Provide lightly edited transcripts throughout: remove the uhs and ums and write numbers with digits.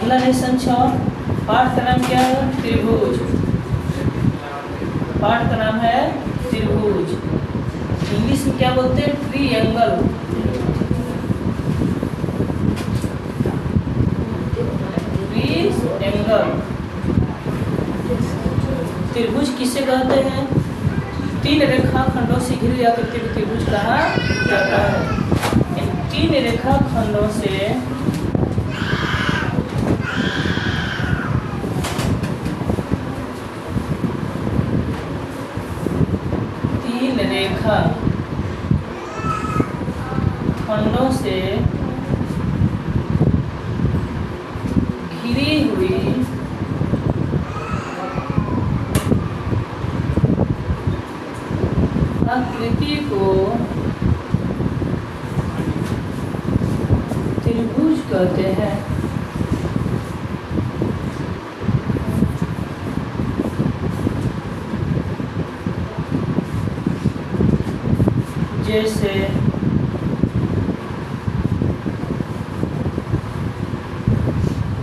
अगला लेसन 6 पाठ का नाम क्या है? त्रिभुज। पाठ का नाम है त्रिभुज। इंग्लिश में क्या बोलते हैं? ट्रीएंगल। ट्रीएंगल। त्रिभुज किसे कहते हैं? 3 रेखाखंडों से घिरे आकृति को त्रिभुज कहा जाता है। इन 3 रेखाखंडों से खंडों से घिरी हुई आकृति को त्रिभुज कहते हैं। जैसे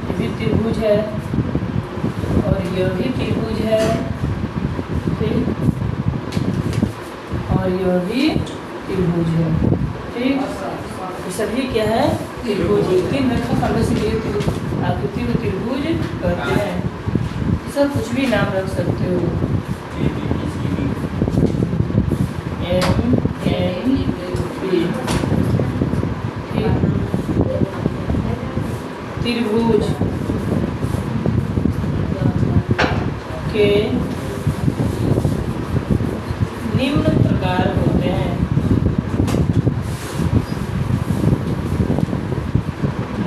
ये भी त्रिभुज है और यह भी त्रिभुज है, ठीक, और यह भी त्रिभुज है, ठीक। ये सभी क्या है? त्रिभुज। 3 रेखाखंडों से घिरी आकृति को त्रिभुज कहते हैं। सब कुछ भी नाम रख सकते हो। त्रिभुज के निम्न प्रकार होते हैं।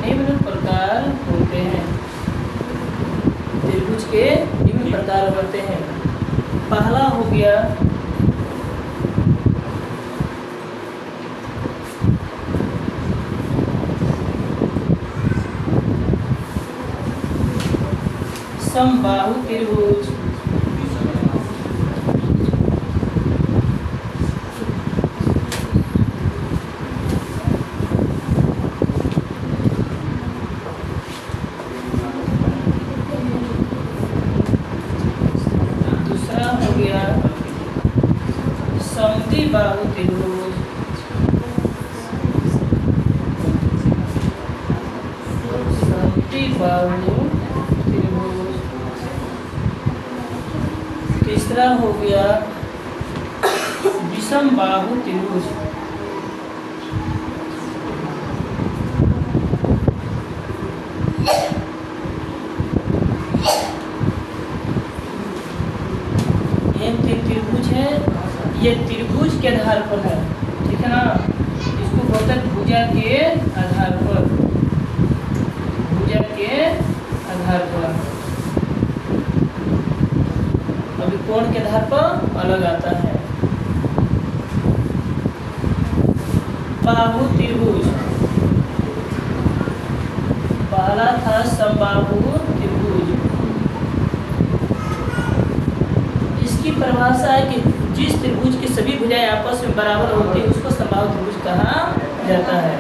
निम्न प्रकार होते हैं। त्रिभुज के निम्न प्रकार होते हैं। पहला हो गया समबाहु त्रिभुज। दूसरा हो गया समद्विबाहु त्रिभुज। समद्विबाहु। तीसरा हो गया विषमबाहु त्रिभुज। ये त्रिभुज है, ये त्रिभुज के आधार पर है, ठीक है ना। इसको बोलते हैं भुजा के आधार पर। भुजा के आधार पर अभी कोण के आधार पर अलग आता है। बाहु त्रिभुज। पहला था समबाहु त्रिभुज। इसकी परिभाषा है कि जिस त्रिभुज की सभी भुजाएं आपस में बराबर होती है उसको समबाहु त्रिभुज कहा जाता है।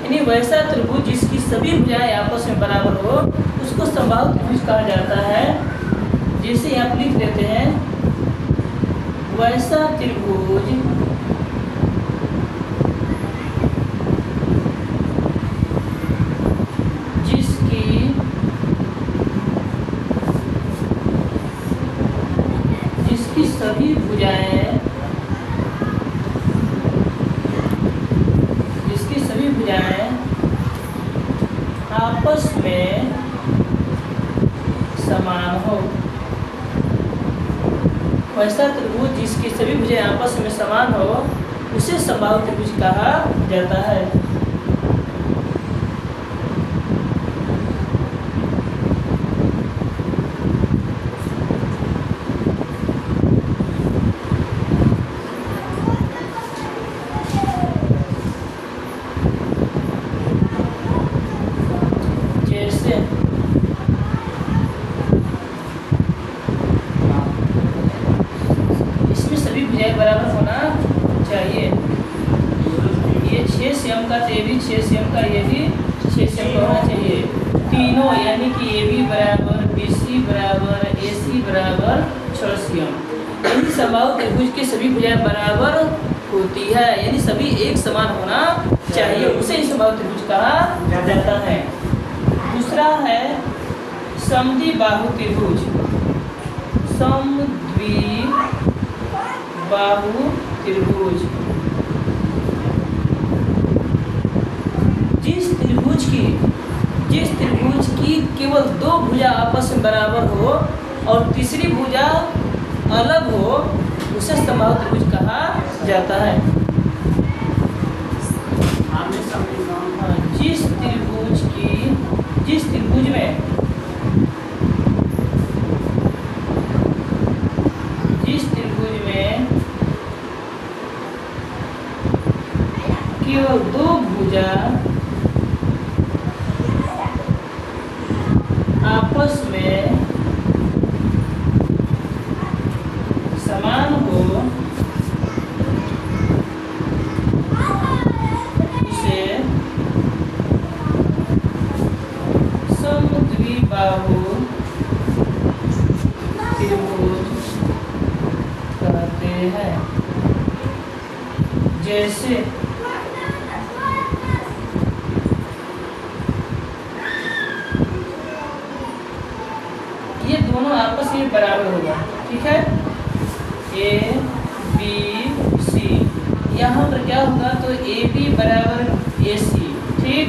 यानी वैसा त्रिभुज जिसकी सभी भुजाएं आपस में बराबर हो उसको समबाहु त्रिभुज कहा जाता है। जैसे आप लिख लेते हैं वैसा त्रिभुज जिसकी सभी भुजाएं आपस में समान हो। वैसा त्रिभुज जिसकी सभी भुजाएं आपस में समान हो उसे समबाहु त्रिभुज कहा जाता है। बराबर होना चाहिए। ये 6 सेम का, ये भी 6 सेम का, ये भी 6 सेम का होना चाहिए। तीनों तीनों यानी कि AB बराबर BC बराबर AC बराबर 6 cm, यानी समबाहु त्रिभुज की सभी भुजाएं बराबर होती है, यानी सभी एक समान होना चाहिए, उसे ही समबाहु त्रिभुज कहा जाता है। दूसरा है समद्विबाहु त्रिभुज। समद्विबाहु त्रिभुज जिस त्रिभुज की केवल दो भुजा आपस में बराबर हो और तीसरी भुजा अलग हो, उसे समबाहु त्रिभुज कहा जाता है। जिस त्रिभुज में केवल दो भुजा आपस में समान हो, उसे समद्विबाहु त्रिभुज कहते हैं। जैसे ये दोनों आपस में बराबर होगा, ठीक है, ABC, यहाँ पर क्या होगा, तो AB बराबर AC, ठीक,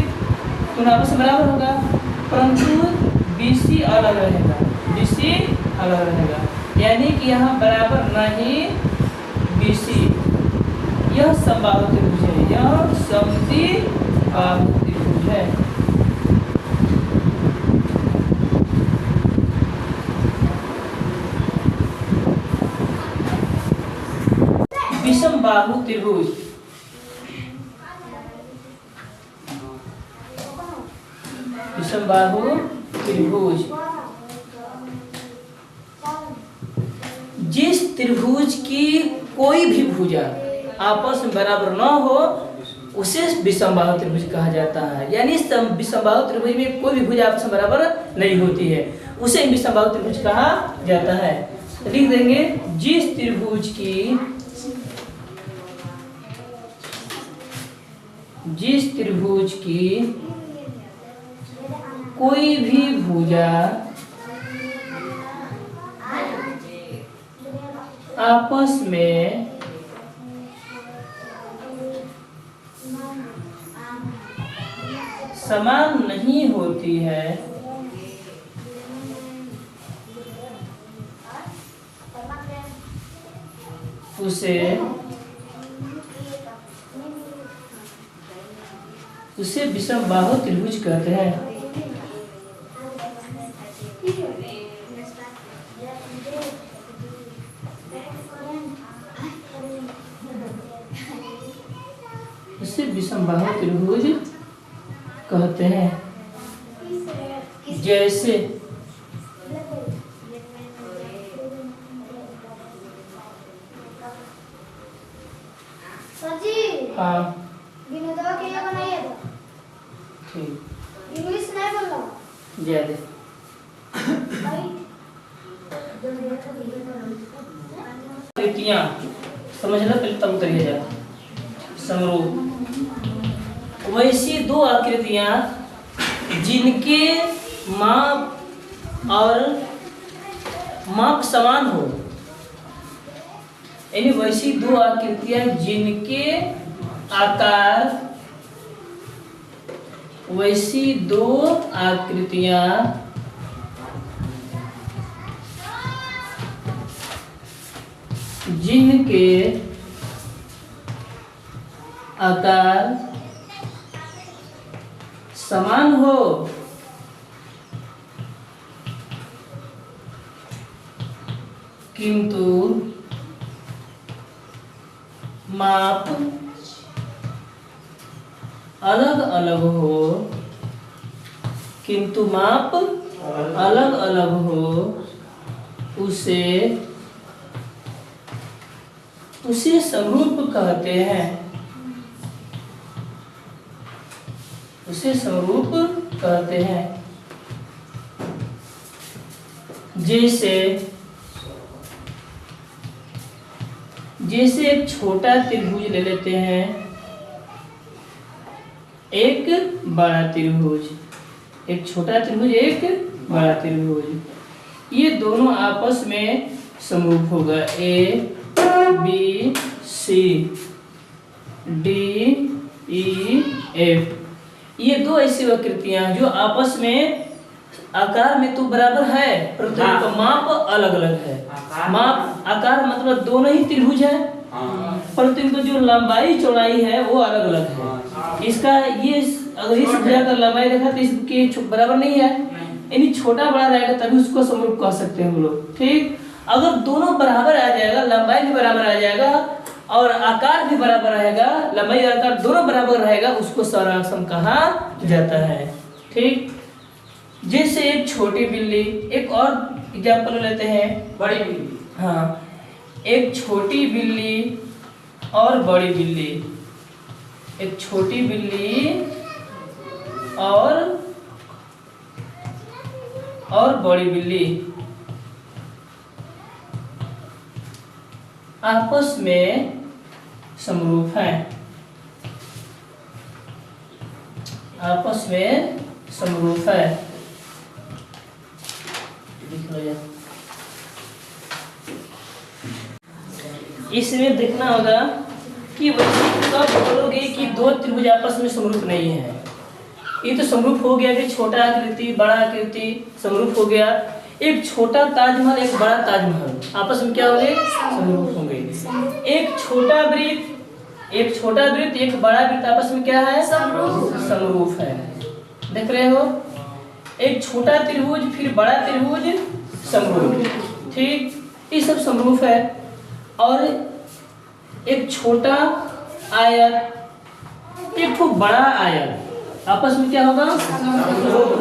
दोनों आपस में बराबर होगा, परंतु BC अलग रहेगा, यानी कि यहाँ बराबर नहीं BC, यह समबाहु त्रिभुज है, यह समद्विबाहु त्रिभुज है। विषमबाहु त्रिभुज। विषमबाहु त्रिभुज जिस त्रिभुज की कोई भी भुजा आपस में बराबर न हो, उसे विषमबाहु त्रिभुज कहा जाता है। यानी विषमबाहु त्रिभुज में कोई भी भुजा आपस में बराबर नहीं होती है, उसे विषमबाहु त्रिभुज कहा जाता है। लिख देंगे, जिस त्रिभुज की कोई भी भुजा आपस में समान नहीं होती है, उसे विषमबाहु त्रिभुज कहते हैं। इसे विषमबाहु त्रिभुज कहते हैं। जैसे हाँ, ठीक, इंग्लिश नहीं बोल रहा ज्यादा आकृतियाँ समझना, पहले तब उतरिए जा। समरूप वैसी दो आकृतियाँ जिनके माप समान हो, यानी वैसी दो आकृतियाँ जिनके आकार, वैसी दो आकृतियाँ जिनके आकार समान हो, किंतु माप अलग अलग हो, उसे समरूप कहते हैं। जैसे एक छोटा त्रिभुज ले लेते हैं, एक बड़ा त्रिभुज, एक छोटा त्रिभुज एक बड़ा त्रिभुज, ये दोनों आपस में समरूप होगा। A B C D E F, ये दो ऐसी आकृतियां जो आपस में आकार में तो बराबर है परंतु इनका माप अलग अलग है। माप आकार मतलब दोनों ही त्रिभुज है परंतु इनको जो लंबाई चौड़ाई है वो अलग अलग है। इसका ये अगर इस भुजा का लंबाई देखा तो इसके बराबर नहीं है, यानी छोटा बड़ा रहेगा तभी उसको समरूप कह सकते हैं हम लोग। ठीक, अगर दोनों बराबर आ जाएगा, लंबाई भी बराबर आ जाएगा और आकार भी बराबर रहेगा, लंबाई और आकार दोनों बराबर रहेगा, उसको सौरासम कहा जाता है। ठीक, जैसे एक छोटी बिल्ली, एक और एग्जाम्पल लेते हैं, बड़ी बिल्ली। हाँ, एक छोटी बिल्ली और बड़ी बिल्ली, एक छोटी बिल्ली और बड़ी बिल्ली आपस में समरूप हैं, आपस में समरूप है। इसमें देखना होगा कि वैसे कब बोलोगे कि दो त्रिभुज आपस में समरूप नहीं है। ये तो समरूप हो गया कि छोटा आकृति बड़ा आकृति समरूप हो गया। एक छोटा ताजमहल एक बड़ा ताजमहल आपस में क्या होंगे? समरूप होंगे। एक छोटा वृत्त एक बड़ा वृत्त आपस में क्या है? समरूप है। देख रहे हो, एक छोटा त्रिभुज फिर बड़ा त्रिभुज समरूप। ठीक, ये सब समरूप है। और एक छोटा आयत एक खूब बड़ा आयत आपस में क्या होगा?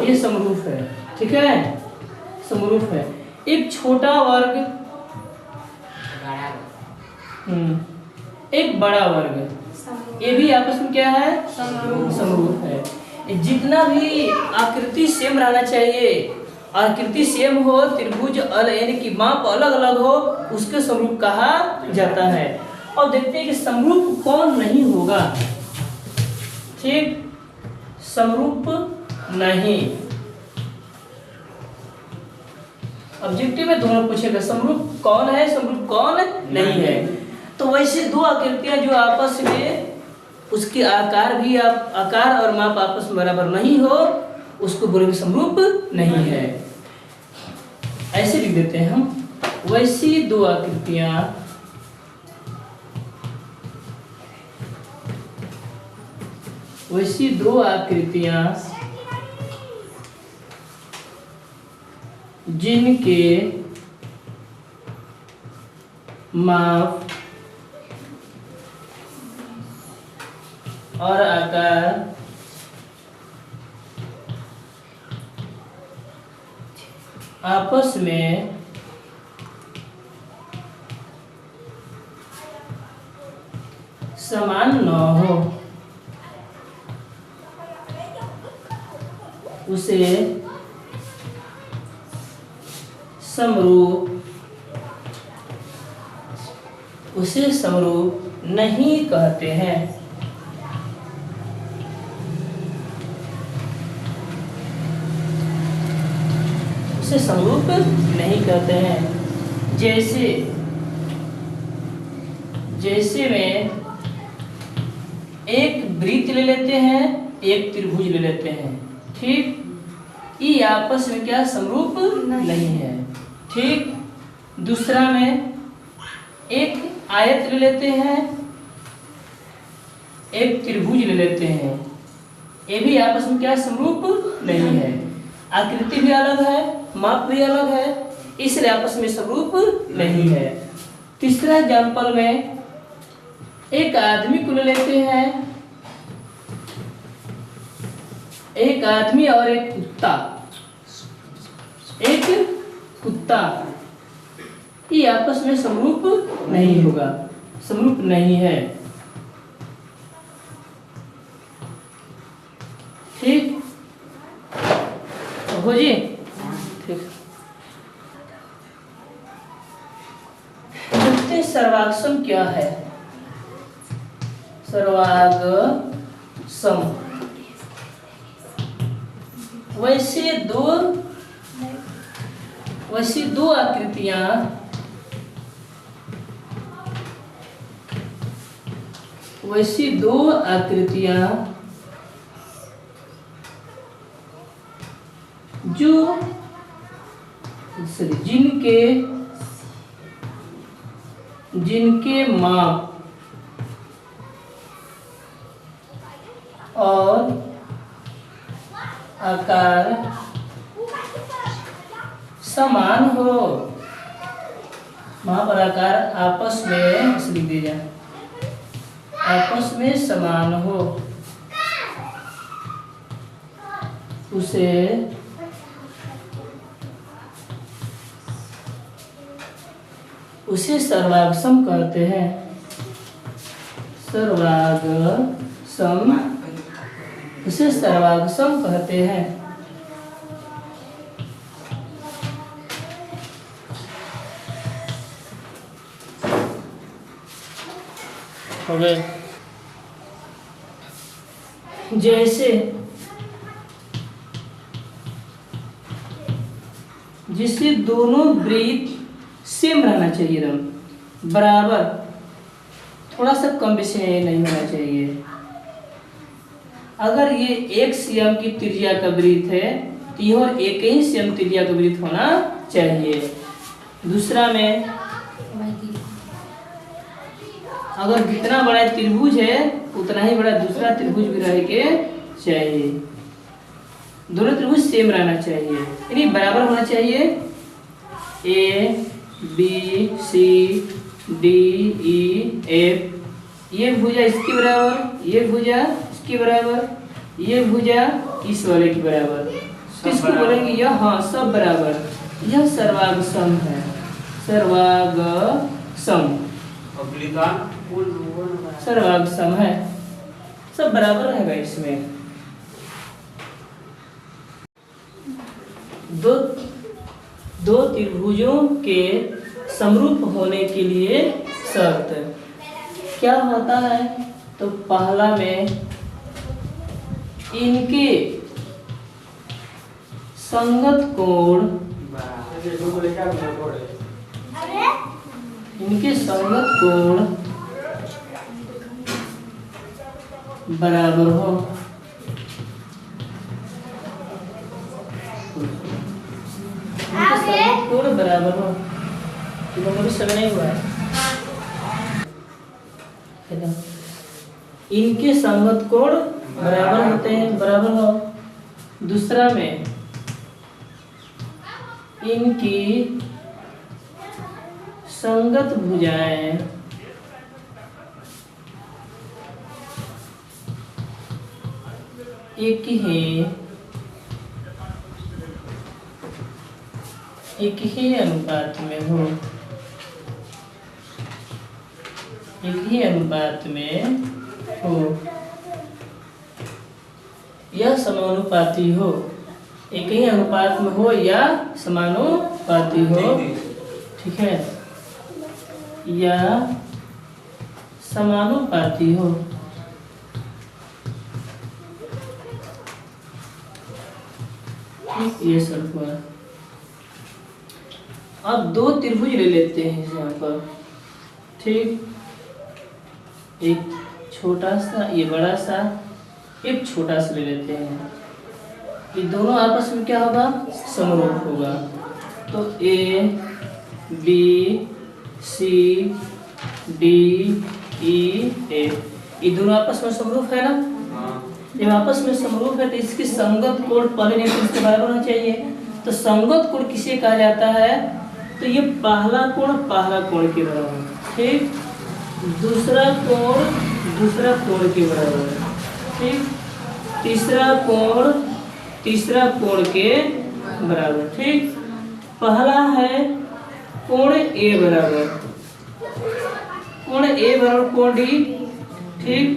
ये समरूप है। ठीक है, समरूप है। एक छोटा वर्ग एक बड़ा वर्ग, ये भी आपस में क्या है? समरूप है। जितना भी आकृति सेम रहना चाहिए, आकृति सेम हो, त्रिभुज यानी कि माप अलग अलग हो, उसके समरूप कहा जाता है। और देखते हैं कि समरूप कौन नहीं होगा। ठीक, समरूप नहीं, ऑब्जेक्टिव में दोनों पूछेगा समरूप कौन है, समरूप कौन नहीं है। तो वैसे दो आकृतियां जो आपस में उसके आकार भी आकार और माप आपस में बराबर नहीं हो, उसको बोलेंगे समरूप नहीं है। ऐसे लिख देते हैं हम, वैसी दो आकृतियां जिनके माप और आकार आपस में समान न हो, उसे समरूप नहीं कहते हैं। उसे समरूप नहीं कहते हैं। जैसे में एक वृत्त ले लेते हैं, एक त्रिभुज ले लेते हैं। ठीक, ये आपस में क्या? समरूप नहीं है। ठीक, दूसरा में एक आयत ले लेते हैं, एक त्रिभुज ले लेते हैं, ये भी आपस में क्या? समरूप नहीं है। आकृति भी अलग है, माप भी अलग है, इसलिए आपस में समरूप नहीं है। तीसरा एग्जाम्पल में एक आदमी को ले लेते हैं, एक आदमी और एक कुत्ता, ये आपस में समरूप नहीं होगा, समरूप नहीं है। ठीक हो जी? ठीक। सर्वागसम क्या है? सर्वागसम वैसे दो आकृतियां जो जिनके माप और आकार समान हो, माप और आकार आपस में लिख दीजिए, आपस में समान हो, उसे सर्वागसम कहते हैं। उसे सर्वागसम कहते हैं। हो गए। जिससे दोनों वृत्त सेम रहना चाहिए, एकदम बराबर, थोड़ा सा कम बेसी नहीं होना चाहिए। अगर ये 1 cm की त्रिज्या का वृत्त है तो यह 1 ही cm त्रिज्या का वृत्त होना चाहिए। दूसरा में अगर जितना बड़ा त्रिभुज है उतना ही बड़ा दूसरा त्रिभुज भी रहे के चाहिए। दोनों त्रिभुज सेम रहना चाहिए, यानी बराबर होना चाहिए। A B C D E F, ये भुजा इसके बराबर, ये भुजा इसके बराबर, ये भुजा इस वाले के बराबर, किसको बोलेंगे? यह, हाँ, सब बराबर। यह सर्वागसम है। सर्वागसम है, सब बराबर रहेगा। इसमें दो त्रिभुजों के समरूप होने के लिए शर्त क्या होता है? तो पहला में इनके संगत कोण बराबर हो। कोण बराबर हो, समय नहीं हुआ है। इनके संगत कोण बराबर होते हैं, बराबर हो। दूसरा में इनकी संगत भुजाएं एक ही अनुपात में हो, या समानुपाती हो। एक ही अनुपात में हो या समानुपाती हो, ठीक है, या समानुपाती हो। ये सब हुआ। अब 2 त्रिभुज ले लेते हैं यहाँ पर, ठीक, एक छोटा सा, ये बड़ा सा, एक छोटा सा ले लेते हैं। ये दोनों आपस में क्या होगा? समरूप होगा। तो A B C D E F, ये दोनों आपस में समरूप है ना? जब आपस में समरूप है तो इसकी संगत कोण पहले नहीं इसके बराबर होना चाहिए। तो संगत कोण किसे कहा जाता है? तो ये पहला कोण के बराबर, ठीक, दूसरा कोण के बराबर, ठीक, तीसरा कोण के बराबर, ठीक। पहला है कोण A बराबर कोण D, ठीक,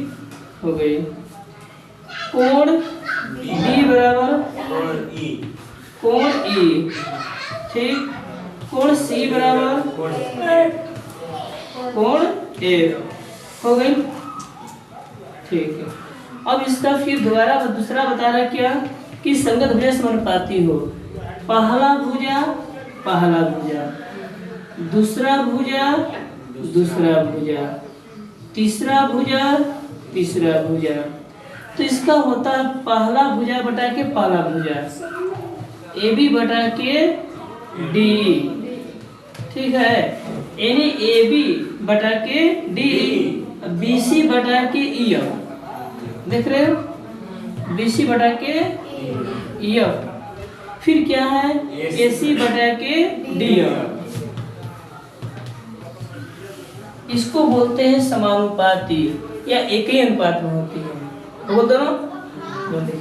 हो गई। कोण B बराबर कोण E, ठीक। कोण C बराबर कोण ए हो गई। ठीक है, अब इसका फिर दोबारा दूसरा बता रहा क्या कि संगत भुजा समानुपाती हो। पहला भुजा पहला भुजा, दूसरा भुजा दूसरा भुजा, तीसरा भुजा तीसरा भुजा। तो इसका होता है पहला भुजा बटा के पहला भुजा, ए बी बटा के डी, ठीक है, यानी ए बी बटा के डी, बी सी बटा के ई एफ, देख रहे हो, बी सी बटा के ई एफ, फिर क्या है ए सी बटा के डी एफ। इसको बोलते हैं समानुपाती या एक ही अनुपात में होती है। बोल दो ना।